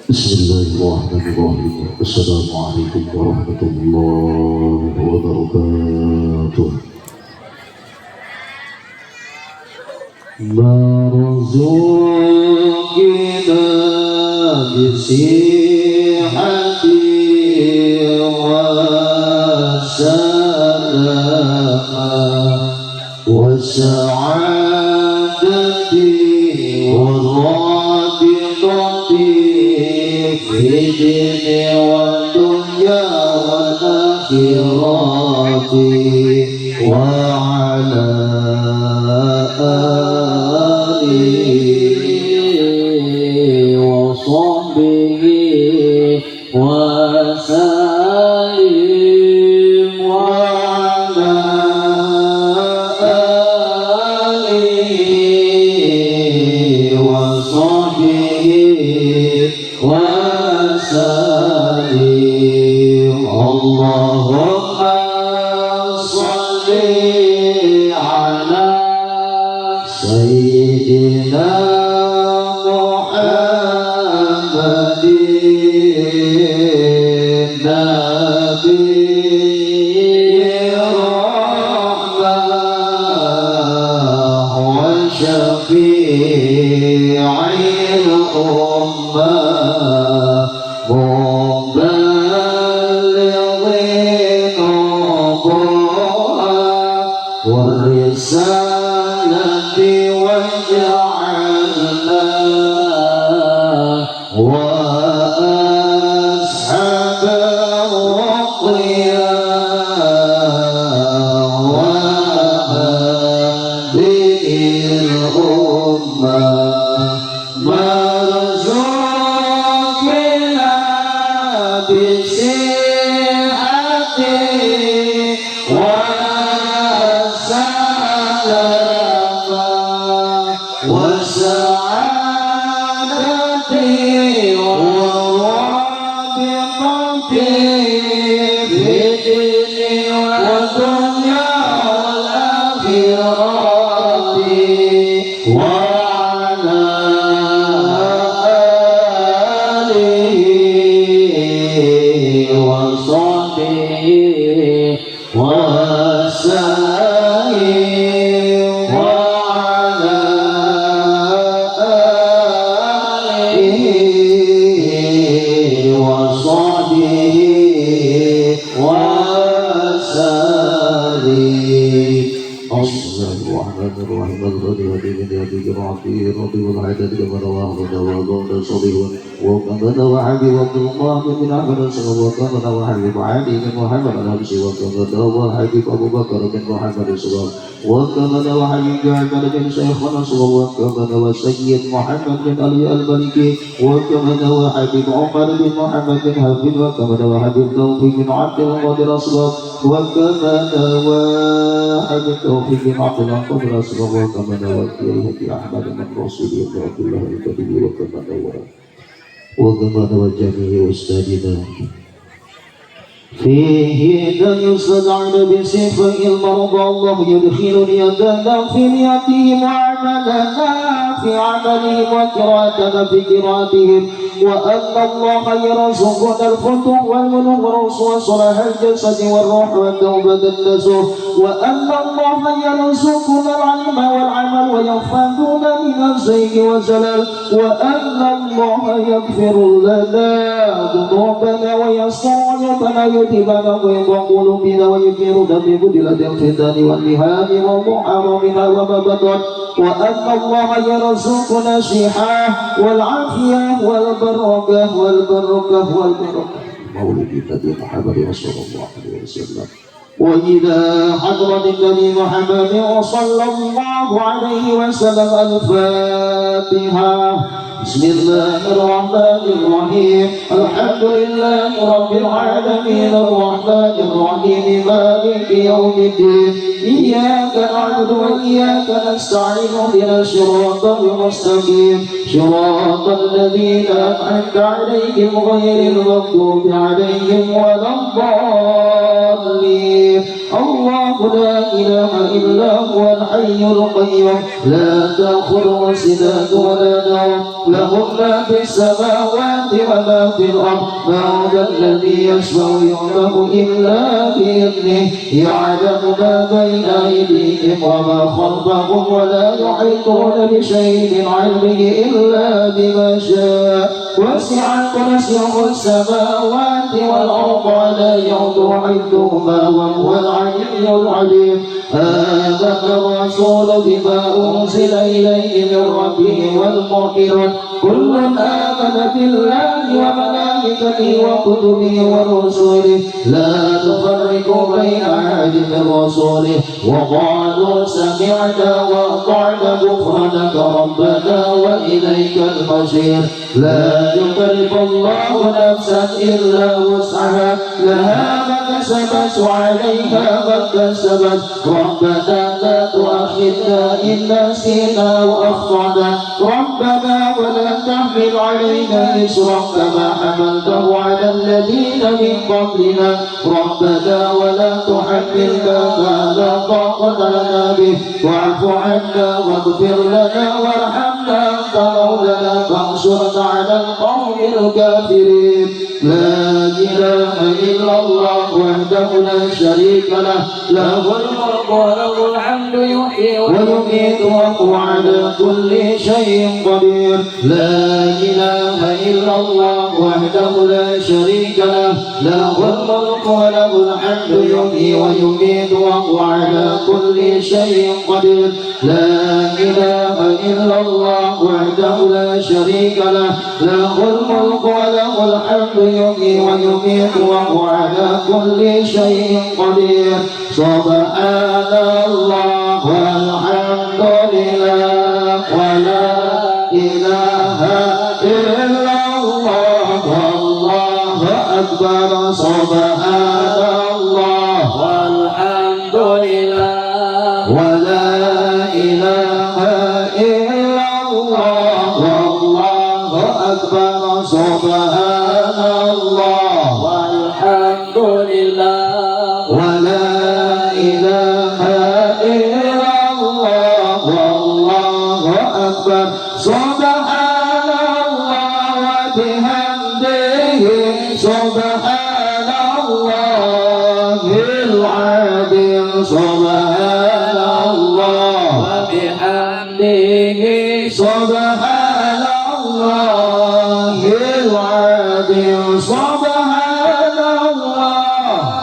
Bismillahirrahmanirrahim. Assalamualaikum warahmatullahi wabarakatuh. Marzuqina bisihati wa salama wa sa'adati wa radidati في الدين والدنيا والآخرة وعلى آله وصحبه وسلم وعلى آله وصحبه اللهم صل على سيدنا محمد نبي الرحمة وشفيع الأمة والرسالة وجعلنا وأصحابه قيام وهذه الأمة مرزوقنا بصحة وسعادتي ورابطتي في الدين والدنيا والآخرة وعلى آله وصحبه وسلم وعلى آله وصحبه وسلم. Bismillahirrahmanirrahim. Al-Fatihah min yadi qiraati rabbi wal adad kama rawahu dawud sahih wa kama rawahu Abdullah bin Ahmad sallallahu kama rawahu Ali bin Muhammad al-Habsyi wa kama rawahu Abu Bakar bin Muhammad sallallahu wa kama rawahu Ja'far bin Syekhana sallallahu kama rawahu Sayyid Muhammad bin Ali al-Maliki wa kama rawahu Umar bin Muhammad bin Habib wa kama rawahu Taufiq bin Abdul Qadir sallallahu wa kama rawahu Taufiq bin Abdul Qadir sallallahu kama rawahu Ahmad bin Rasulullah Abdullah al-Badili wa kama rawahu وكما جميع أستاذنا فيه يستدعون بصفة المرضى الله يدخلني يدنا في نياتهم وعملنا في عملهم وقراءتنا في قراءتهم وأن الله يرزقنا الفتوح والملوك والرسل وصلاح الجسد والروح والتوبة النسوح وأن الله يرزقنا العلم والعمل ويحفظنا من الزيغ والزلال وأن الله يغفر لنا ذنوبنا ويستر عيوبنا يتيبنا ويضع قلوبنا ويكفرنا ببدلة الفتن والمهان ومحرمنا وما بطن وأن الله يرزقنا الصحة والعافية والبركة مولد النبي محمد صلى الله عليه وسلم وإلى حضرة النبي محمد صلى الله عليه وسلم الفاتحة. بسم الله الرحمن الرحيم الحمد لله رب العالمين الرحمن الرحيم مالك يوم الدين إياك نعبد وإياك نستعين اهدنا الصراط المستقيم صراط الذين أنعمت عليهم غير المغضوب عليهم ولا الضالين. الرحيم. الله لا إله إلا هو الحي القيوم لا تأخذه سنة ولا نوم له ما في السماوات وما في الأرض. من ذا الذي يشفع عنده إلا بإذنه يعلم ما بين أيديهم وما خلفهم ولا يحيطون بشيء من علمه إلا بما شاء. وسع كرسيه السماوات والأرض ولا يؤوده حفظهما وهو العلي العليم. آمن الرسول بما أنزل إليه من ربه والمؤمنون كل آمن بالله وملائكته وكتبه ورسله لا نفرق بين أحد من رسله وقالوا سمعنا وأطعنا غفرانك ربنا وإليك المصير. لا يكلف الله نفسا إلا وسعها لها ما كسبت وعليها ما اكتسبت. ربنا لا تؤاخذنا إن نسينا وأخطأنا ربنا ولا تحمل علينا إصرا كما حملته على الذين من قبلنا ربنا ولا تحملنا ما لا طاقة لنا به واعف عنا واغفر لنا وارحمنا أنت مولانا فانصرنا على القوم الكافرين. لا إله إلا الله وحده لا شريك له له الملك وله الحمد يحيي ويميت وهو على كل شيء قدير. لا إله إلا الله وحده لا شريك له له الملك وله الحمد يحيي ويميت وهو على كل شيء قدير. لا إله إلا الله وحده لا شريك له له الملك وله الحمد يحيي ويميت وهو على كل شيء قدير. سبحان الله والحمد لله ولا إله إلا الله والله أكبر. سبحان الله والحمد لله ولا إله إلا الله والله أكبر. سبحان الله والحمد لله ولا إله إلا الله والله أكبر. سبحان الله وبحمده سبحان الله العظيم. سبحان الله وبحمده سبحان الله العظيم. سبحان الله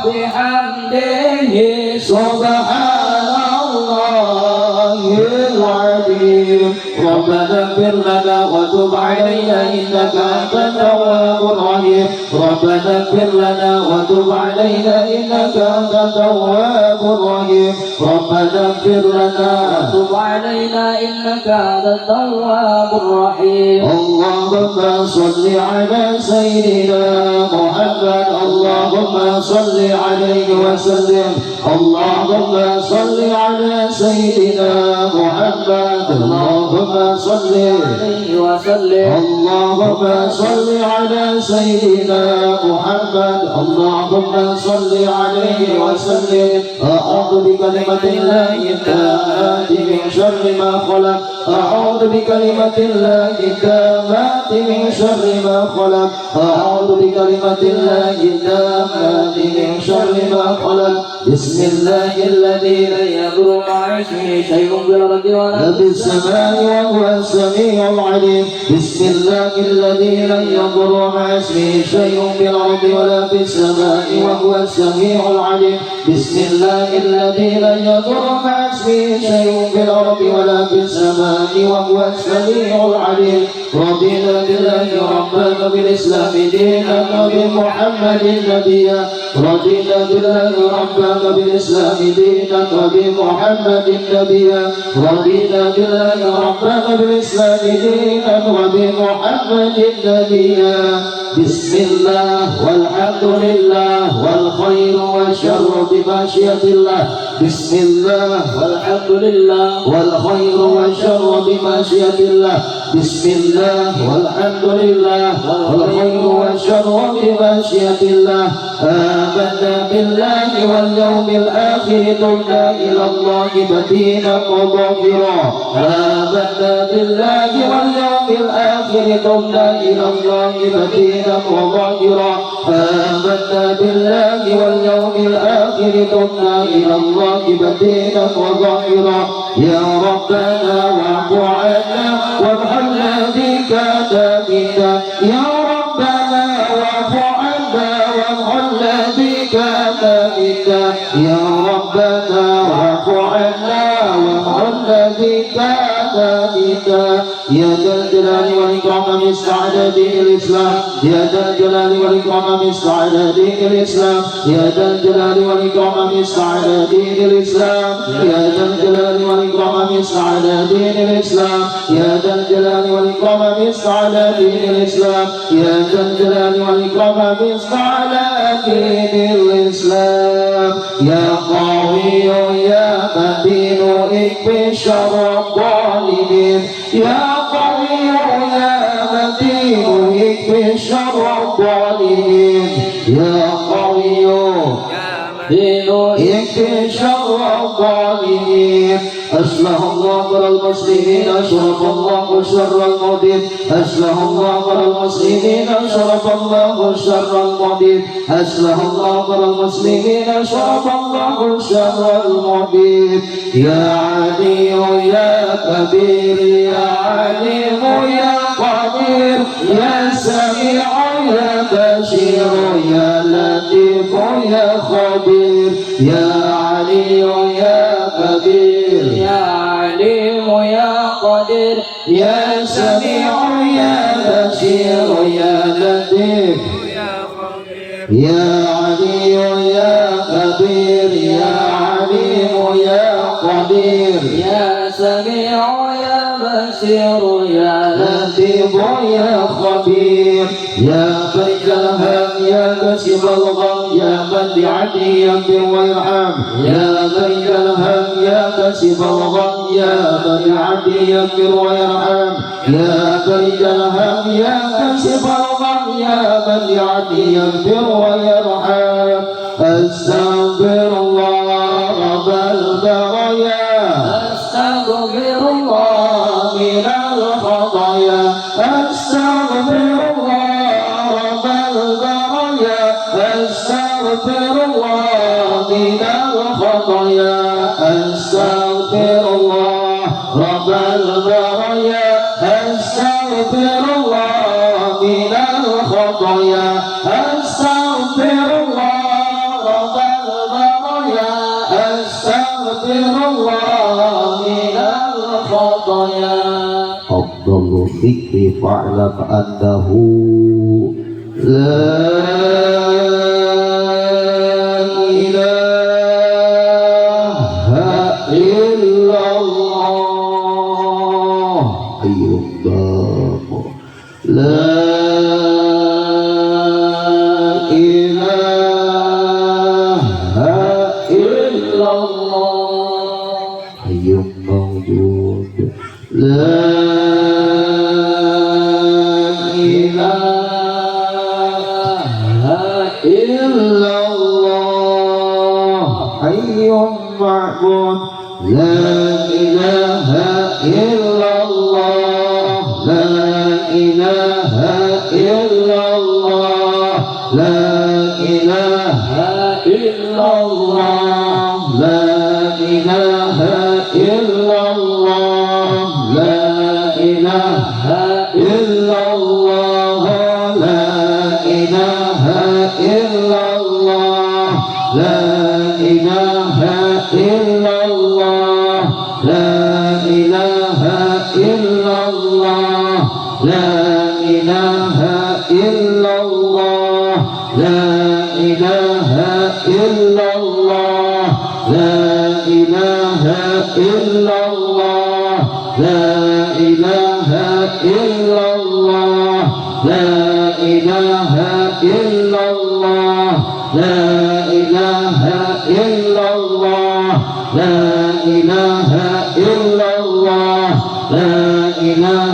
بحمده سبحان الله العظيم. ربنا اغفر لنا وتب علينا إنك أنت التواب الرحيم. ربنا اغفر لنا وتب علينا إنك أنت التواب الرحيم. ربنا اغفر لنا وتب علينا إنك أنت التواب الرحيم. اللهم صل على سيدنا محمد اللهم صل عليه وسلم. اللهم صل على سيدنا محمد اللهم صل عليه وسلم. اللهم صل على سيدنا محمد اللهم صل عليه وسلم. أعوذ بكلمة الله التامات من شر ما خلق. أعوذ بكلمة الله التامات من شر ما خلق. أعوذ بكلمة الله التامات من شر ما خلق. بسم الله الذي لا يضر مع اسمه شيء في الأرض ولا في السماء وهو السميع العليم. بسم الله الذي لا يضر مع اسمه شيء في الأرض ولا في السماء وهو السميع العليم. بسم الله الذي لا يضر مع اسمه شيء في الأرض ولا في السماء وهو السميع العليم. رضينا بالله ربا وبالإسلام دينا وبمحمد نبيا. رضينا بالله ربا وبالإسلام دينا وبمحمد نبيا. رضينا بالله ربا وبالإسلام دينا وبمحمد نبيا. بسم الله والحمد لله والخير والشر بمشيئة الله. بسم الله والحمد لله والخير والشر بمشيئة الله. بسم الله والحمد لله والخير والشر بمشيئة الله آمنا بالله واليوم الآخر تبنا إلى الله مدينا وظاهرا آمنا بالله واليوم الآخر تبنا إلى الله مدينا وظاهرا آمنا بالله واليوم الآخر تبنا إلى الله مدينا وظاهرا يا ربنا واعف عنا وارحم الذي كان بنا يا ربنا واعف عنا وارحم الذي كان بنا يا ربنا واعف عنا وارحم الذي كان بنا يا ذا الجلال والإكرام مستعد دين الإسلام يا ذا الجلال والإكرام مستعد دين الإسلام يا ذا الجلال والإكرام مستعد دين الإسلام يا ذا الجلال والإكرام مستعد دين الإسلام يا ذا الجلال والإكرام مستعد دين الإسلام يا ذا الجلال والإكرام مستعد دين الإسلام يا قوي يا متين اكفي شر الظالمين يا قوي يا متين اكفي شر الظالمين يا قوي يكفي شر الظالمين أصلح الله أمر المسلمين أشرف الله شر المدين أصلح الله أمر المسلمين أشرف الله شر المدين أصلح الله أمر المسلمين أشرف الله شر المدين يا علي يا كبير يا عليم يا قدير يا سميع يا بشير يا لطيف يا خبير يا علي يا كبير يا عليم يا قدير يا سميع يا بشير يا لطيف يا علي يا كبير يا عليم يا قدير يا سميع يا بشير يا لطيف يا خبير يا فرج الهم يا كاشف الغم يا من بعدله يغفر ويرحم يا فرج الهم يا كاشف الغم يا من بعدله يغفر ويرحم يا فرج الهم يا كاشف الغم يا من بعدله يغفر ويرحم أستغفر الله رب البرايا أستغفر الله من الخطايا أستغفر الله رب البرايا أستغفر الله من الخطايا أستغفر الله رب البرايا أستغفر الله من الخطايا أستغفر الله رب البرايا أستغفر الله من الخطايا أفضل الذكر فاعلم أنه لا إله إلا الله أيوة لا إله إلا الله حي موجود لا إلا الله حي معبود لا إله إلا الله لا إله إلا الله لا إله إلا الله لا إله إلا الله لا إله إلا الله لا إله إلا الله لا إله إلا الله لا إله إلا الله لا إله إلا الله لا إله إلا الله لا إله إلا الله لا إله إلا الله لا إله إلا الله لا إله إلا الله لا إله إلا الله لا إله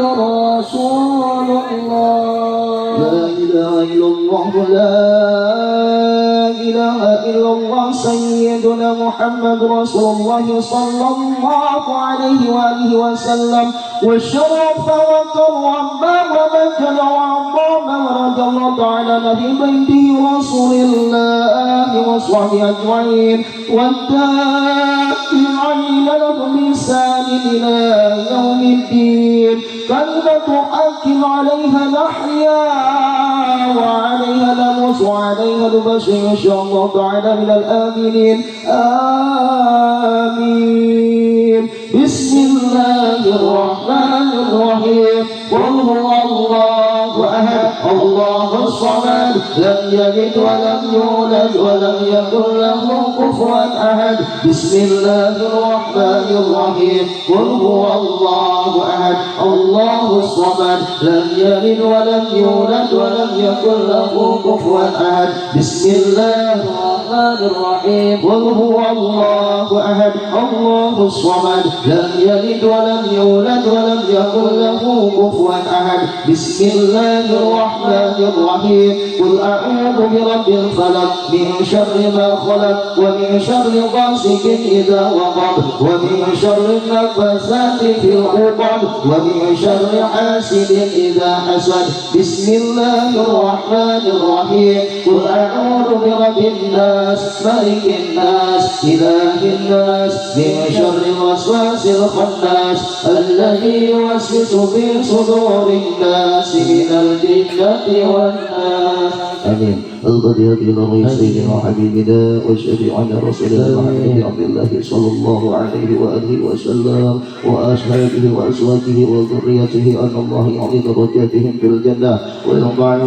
رسول الله. لا إله إلا الله لا إله إلا الله سيدنا محمد رسول الله صلى الله عليه وآله وسلم والشرف وكرم ومجد وعظم ورضي الله تعالى عن بيته رسول الله وصحبه أجمعين والتابعين لهم بإحسان إلى يوم الدين. كلمة حق عليها نحيا وعليها نموت وعليها نبشر إن شاء الله تعالى من الآمنين. آمين. بسم الله الرحمن الرحيم. قل هو الله أحد الله الصمد لم يلد ولم يولد ولم يكن له كفوا أحد. بسم الله الرحمن الرحيم. قل هو الله أحد الله الصمد لم يلد ولم يولد ولم يكن له كفوا أحد. بسم الله الرحمن الرحيم. قل هو الله أحد الله الصمد لم يلد ولم يولد ولم يكن له كفوا أحد. بسم الله الرحمن الرحيم. قل أعوذ برب الفلق من شر ما خلق ومن شر غاسق إذا وقب ومن شر النفاثات في العقد ومن شر حاسد إذا حسد. بسم الله الرحمن الرحيم. قل أعوذ برب الناس ملك الناس إله الناس من شر الوسواس الخناس الذي يوسوس في صدور الناس من الجنة والناس. آمين. البديهة إلى سيدنا حبيبنا وشفيعنا رسولنا محمد عبد الله صلى الله عليه وآله وسلم وأصحابه وأزواجه وذريته أن الله يعلي درجاتهم في الجنة وينفعنا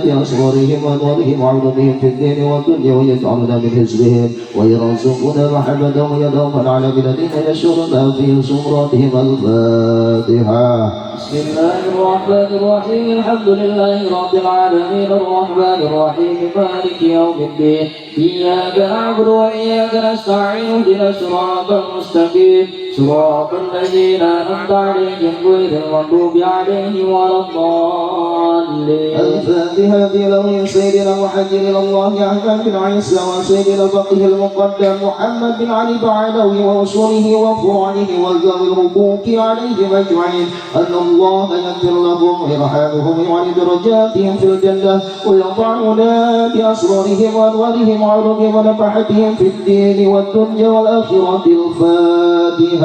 بأسرارهم وأنوارهم وعلومهم في الدين والدنيا ويجعلنا من حزبهم ويرزقنا محمدا ويدوما على الذين يشرنا في زمرتهم. الفاتحة. بسم الله الرحمن الرحيم. الحمد لله رب العالمين الرحمن الرحيم مالك يوم الدين. إياك نعبد وإياك نستعين اهدنا الصراط المستقيم صراط الذين أنعمت عليهم غير المغضوب عليهم ولا الضالين. الفاتحة إلى سيدنا محمد إلى الله أحمد بن عيسى وسيدنا الفقيه المقدم محمد بن علي بعلوي وأصوله وفروعه وذوي الحقوق عليهم أجمعين أن الله يغفر لهم ويرحمهم ويعلي درجاتهم في الجنة وينفعنا بأسرارهم وأنوارهم وعلومهم ونفحتهم في الدين والدنيا والآخرة. الفاتحة.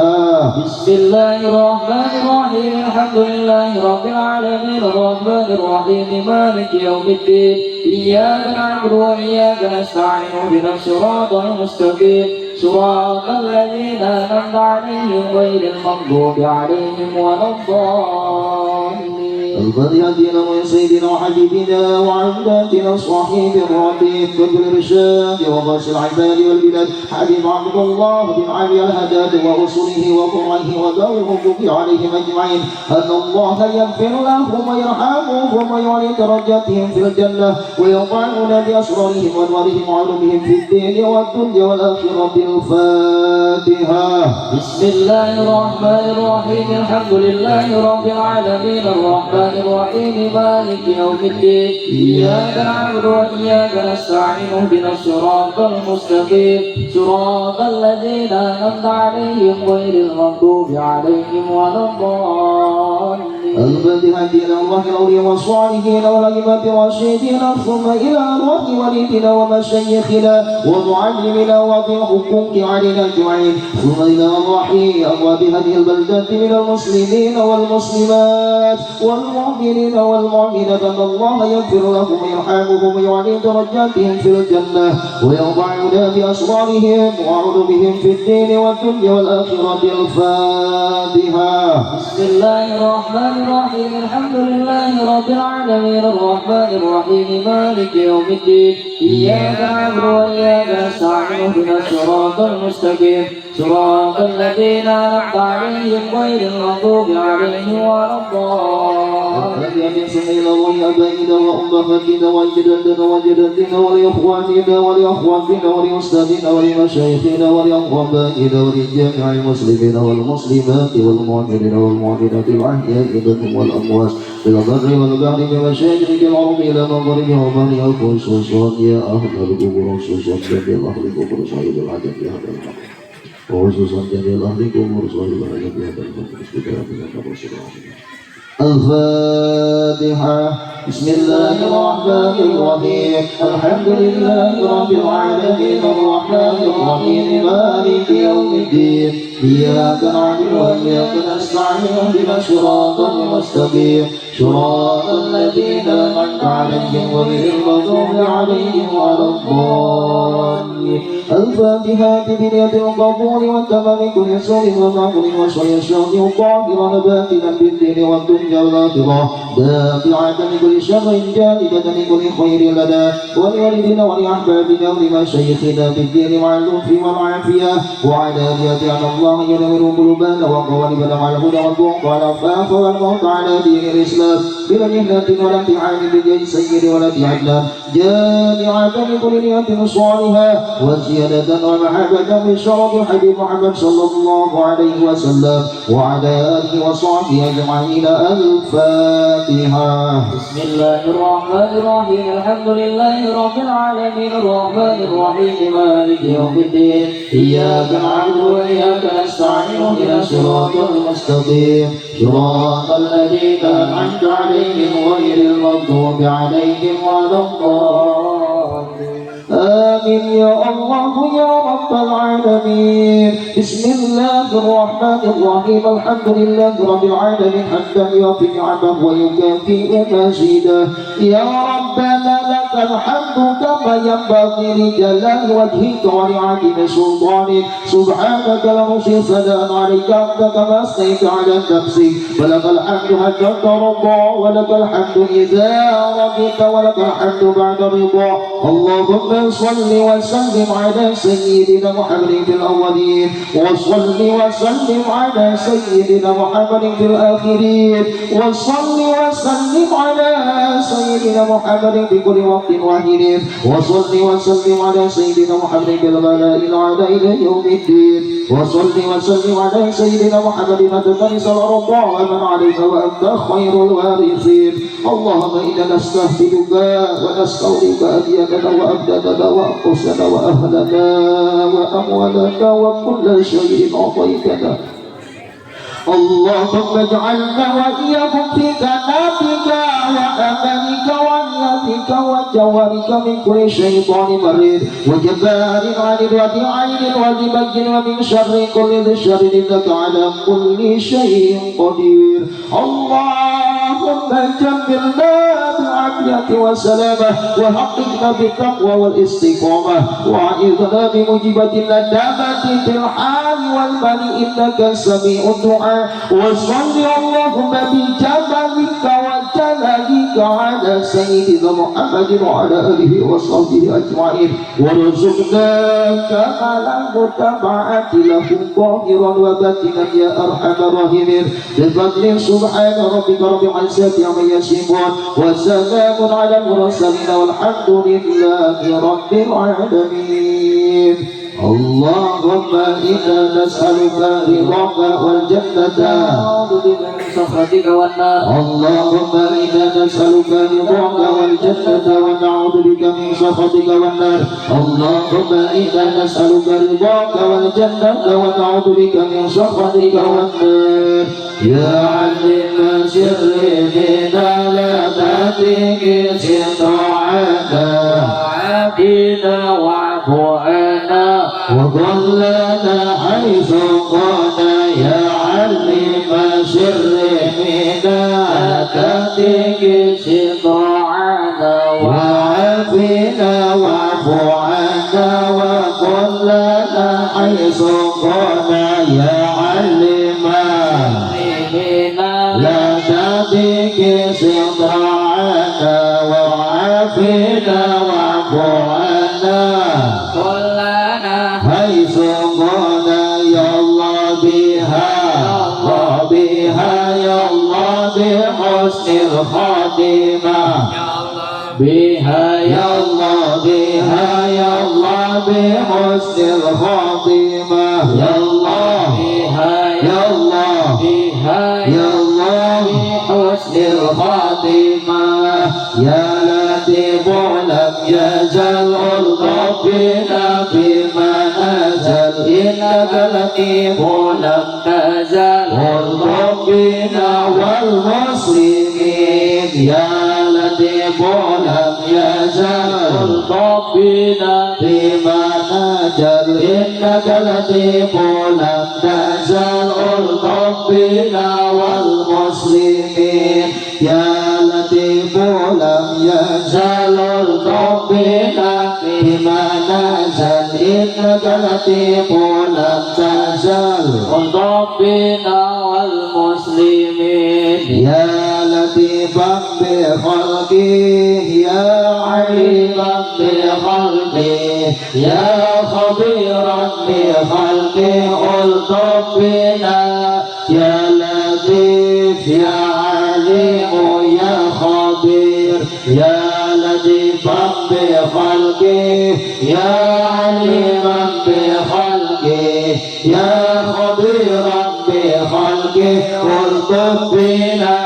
بسم الله الرحمن الرحيم. الحمد لله رب العالمين الرحمن الرحيم مالك يوم الدين. إياك نعبد وإياك نستعين اهدنا الصراط المستقيم صراط الذين أنعمت عليهم غير المغضوب عليهم ولا الضالين. الفاتحة إلى سيدنا وحبيبنا وعبادنا الصحيح الرفيق وجل الرشاد وغاص العباد والبلاد حبيب عبد الله بن علي الهداد وأصوله وفرعه وذوي الحقوق عليهم أجمعين أن الله يغفر لهم ويرحمهم ويعلي درجاتهم في الجنة وينفعنا بأسرارهم وأنوارهم وعلومهم في الدين والدنيا والآخرة. الفاتحة. بسم الله الرحمن الرحيم. الحمد لله رب العالمين الرحمن الرحيم مالك يوم الدين. إياك نعبد وإياك نستعين اهدنا الصراط المستقيم صراط الذين أنعمت عليهم غير المغضوب عليهم ولا الضالين. الفاتحة إلى الله الأولياء والصالحين والأئمة الراشدين ثم إلى أرواح والدينا ومشايخنا ومعلمنا وذي الحقوق علينا أجمعين ثم إلى أرواح أبواب هذه البلدة من المسلمين والمسلمات والمؤمنين والمؤمنات أن الله يغفر لهم ويرحمهم ويعلي درجاتهم في الجنة وينفعنا بأسرارهم وعلومهم في الدين والدنيا والآخرة. الفاتحة. بسم الله الرحمن الرحيم. الحمد لله رب العالمين الرحمن الرحيم مالك يوم الدين. إياك نعبد وإياك نستعين اهدنا الصراط المستقيم صراط الذين أنعمت عليهم غير المغضوب عليهم ولا الضالين. والذي سمعنا وآبائنا وأمهاتنا وجدتنا وجدتنا ولإخواننا ولأخواتنا ولأستاذنا ولمشايخنا ولأقربائنا ولجميع المسلمين والمسلمات والمؤمنين والمؤمنات الأحياء منهم والأموات بالبر والبحر بمشارق الأرض إلى مغربها ومغربها خصوصا يا أهل القبور خصوصا جميع أهل القبور صاحب العجب يا هذا الحق وخصوصا جميع أهل القبور صاحب العجب يا هذا الحق الفاتحة. بسم الله الرحمن الرحيم. الحمد لله رب العالمين الرحمن الرحيم مالك يوم الدين إياك نعبد وإياك نستعين اهدنا الصراط المستقيم صراط الذين أنعمت عليهم غير المغضوب عليهم ولا الضالين. الفاتحة بنية القبول والتمام كل سوء ومعقول وشر الشر طاهرا باطلا بالدين والدنيا والآخرة دافعة لكل شر جالبة لكل خير لنا ولوالدنا ولأحبابنا ولمشايخنا في الدين مع اللطف والعافية وعلانية أن الله ينور قلوبنا وقوالبنا على الهدى والذوق والعفاف والموت على دين الإسلام بلا مهنة ولا امتحان بدين سيد ولا عدنان جامعة لكل نية صالحة وزيادة ومحبة من شرف الحبيب محمد صلى الله عليه وسلم وعلى آله وصحبه أجمعين. الفاتحة. بسم الله الرحمن الرحيم. الحمد لله رب العالمين الرحمن الرحيم مالك يوم الدين إياك نعبد وإياك نستعين اهدنا الصراط المستقيم صراط الذين أنعمت عليهم غير المغضوب عليهم ولا الضالين. آمين يا الله يا رب العالمين. بسم الله الرحمن الرحيم. الحمد لله رب العالمين حتى يوفي نعمه ويكافئ مزيده. يا ربنا لك الحمد كما ينبغي لجلال وجهك ولعظيم سلطانك سبحانك لا نحصي ثناء عليك أنت كما أثنيت على نفسك ولك الحمد حتى ترضى ولك الحمد إذا رضيت ولك الحمد بعد رضا. اللهم صل وسلم على سيدنا محمد في الأولين وصل وسلم على سيدنا محمد في الآخرين وصل وسلم على سيدنا محمد في كل وقت واحد وصل وسلم على سيدنا محمد في الملائكة الأعلى إلى يوم الدين وصل وسلم على سيدنا محمد ما تنسى الأرض ومن عليك وأنت خير الوارثين. اللهم إنا نستهدئك ونستودعك أدياننا وأبداننا وأنفسنا وأهلنا وأموالنا وكل شيء أعطيتنا. اللهم اجعلنا وإياكم في جناتك وأمانك وعيادك وجوارك من كل شيطان مريض وجبار عنيد وذي عين وذي بين ومن شر كل ذي شر إنك على كل شيء قدير. اللهم جبرنا بالعافية والسلامة وحققنا بالتقوى والاستقامة وأعذنا بموجبة الندامة في الحال والمال إنك سميع الدعاء. وصل اللهم بجلالك وجلالك على سيدنا محمد وعلى آله وصحبه أجمعين وارزقنا كمال المتابعة له ظاهرا وباطنا يا أرحم الراحمين بفضل سبحان ربك رب العزة عما يصفون وسلام على المرسلين والحمد لله رب العالمين. اللهم إنا نسألك رضاك والجنة ونعوذ بك من سخطك والنار. اللهم إنا نسألك رضاك والجنة ونعوذ بك من سخطك والنار. اللهم إنا نسألك رضاك والجنة ونعوذ بك من سخطك والنار. يا علم سرنا لا تأتيك استطاعنا وعافنا واعف عنا وضلنا حيث قلنا. يا علم سرنا لا تأتيك استطاعنا وعافنا واعف عنا وضلنا حيث قلنا. يا علم لا تأتيك استطاعنا وعافنا واعف عنا كلنا حيث قلنا. يا الله بها يا الله بحرمتها بحسن الخاتمة بها يا الله بها يا الله بحسن الخاتمة يا الله بها يا الله بها يا الله بحسن الخاتمة يا لطيف لم يزل ربنا بما نزل إنك لطيف لم تزل ربنا والمسلمين يا لطيف لم يزل ربنا بما نزل إنك لطيف لم تزل ربنا والمسلمين يا لطيف لم يزل ربنا بما نزل إنك لطيف لم تزل ربنا والمسلمين يا لطيفا بخلقه يا عليما بخلقه يا خبيرا بخلقه ربنا يا لطيف يا عليم يا خبير يا لطيفا بخلقه يا عليما بخلقه يا خبيرا بخلقه ربنا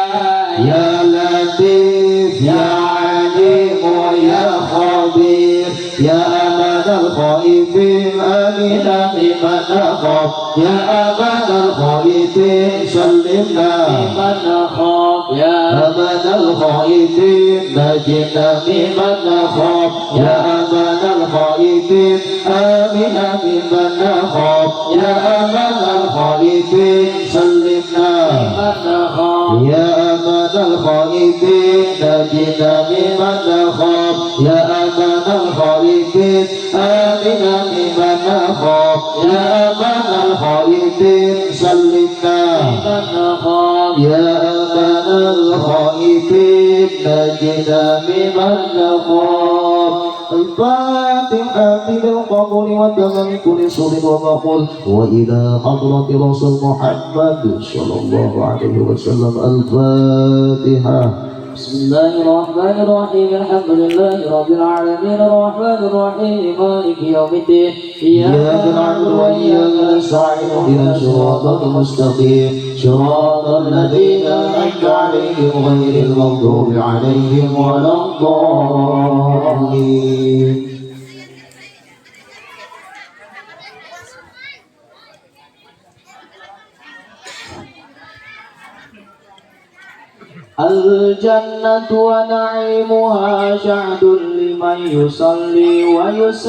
يا لطيف يا عليم يا خبير يا أمان الخائفين آمنا بمن نخاف يا أمان الخائفين سلمنا بمن نخاف يا أمان الخائفين نجنا بمن نخاف يا أمان الخائفين آمنا بمن نخاف يا أمان الخائفين سلمنا بمن نخاف يا أمان الخائفين نجنا بمن نخاف يا أمان الخائفين آمنا بمن نخاف يا أمان الخائفين سلمنا بمن نخاف يا أمان الخائفين نجنا بمن نخاف الفاتحة بالقبول والتمام كل سر ومقول وإلى حضرة رسول محمد صلى الله عليه وسلم الفاتحة. بسم الله الرحمن الرحيم الحمد لله رب العالمين الرحمن الرحيم مالك يوم الدين إياك نعبد وإياك نستعين اهدنا الصراط المستقيم صراط الذين أنعمت عليهم غير المغضوب عليهم ولا الضالين. الجنة ونعيمها شهد لمن يصلي ويسلم